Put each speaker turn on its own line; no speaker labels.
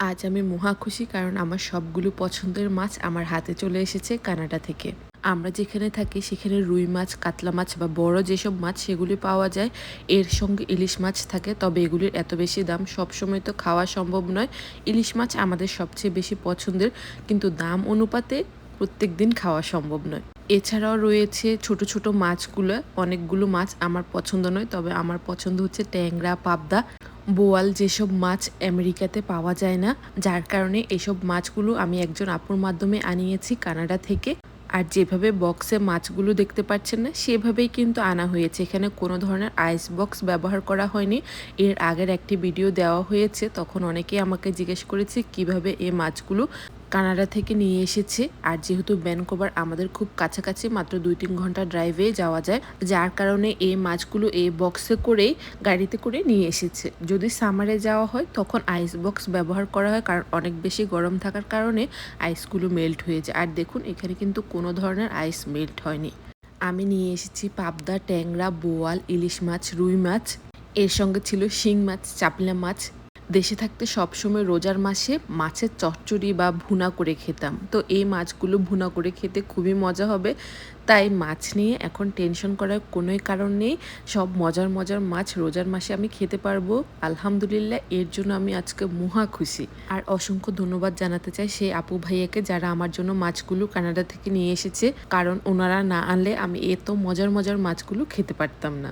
আজ আমি মহা খুশি কারণ আমার সবগুলো পছন্দের মাছ আমার হাতে চলে এসেছে কানাডা থেকে। আমরা যেখানে থাকি সেখানে রুই মাছ, কাতলা মাছ বা বড় যেসব মাছ সেগুলি পাওয়া যায়। এর সঙ্গে ইলিশ মাছ থাকে, তবে এগুলির এত বেশি দাম, সবসময় তো খাওয়া সম্ভব নয়। ইলিশ মাছ আমাদের সবচেয়ে বেশি পছন্দের, কিন্তু দাম অনুপাতে প্রত্যেক দিন খাওয়া সম্ভব নয়। এছাড়াও রয়েছে ছোট ছোট মাছগুলো, অনেকগুলো মাছ আমার পছন্দ নয়, তবে আমার পছন্দ হচ্ছে ট্যাংরা, পাবদা, বোয়াল, যেসব মাছ আমেরিকাতে পাওয়া যায় না, যার কারণে এসব মাছগুলো আমি একজন আপুর মাধ্যমে আনিয়েছি কানাডা থেকে। আর যেভাবে বক্সে মাছগুলো দেখতে পাচ্ছেন না, সেভাবেই কিন্তু আনা হয়েছে। এখানে কোনো ধরনের আইস বক্স ব্যবহার করা হয়নি। এর আগের একটি ভিডিও দেওয়া হয়েছে, তখন অনেকেই আমাকে জিজ্ঞেস করেছে কিভাবে এই মাছগুলো কানাডা থেকে নিয়ে এসেছে। আর যেহেতু ভ্যানকুভার আমাদের খুব কাছাকাছি, মাত্র 2-3 ঘন্টা ড্রাইভে যাওয়া যায়, যার কারণে এই মাছগুলো এই বক্সে করেই গাড়িতে করে নিয়ে এসেছে। যদি সামারে যাওয়া হয় তখন আইস বক্স ব্যবহার করা হয়, কারণ অনেক বেশি গরম থাকার কারণে আইসগুলো মেল্ট হয়ে যায়। আর দেখুন, এখানে কিন্তু কোনো ধরনের আইস মেল্ট হয়নি। আমি নিয়ে এসেছি পাবদা, ট্যাংরা, বোয়াল, ইলিশ মাছ, রুই মাছ, এর সঙ্গে ছিল শিং মাছ, চাপলা মাছ। দেশে থাকতে সবসময় রোজার মাসে মাছের চচ্চড়ি বা ভুনা করে খেতাম, তো এই মাছগুলো ভুনা করে খেতে খুবই মজা হবে। তাই মাছ নিয়ে এখন টেনশন করার কোনোই কারণ নেই। সব মজার মজার মাছ রোজার মাসে আমি খেতে পারবো আলহামদুলিল্লাহ। এর জন্য আমি আজকে মহা খুশি। আর অসংখ্য ধন্যবাদ জানাতে চাই সেই আপু ভাইয়াকে যারা আমার জন্য মাছগুলো কানাডা থেকে নিয়ে এসেছে, কারণ ওনারা না আনলে আমি এত মজার মজার মাছগুলো খেতে পারতাম না।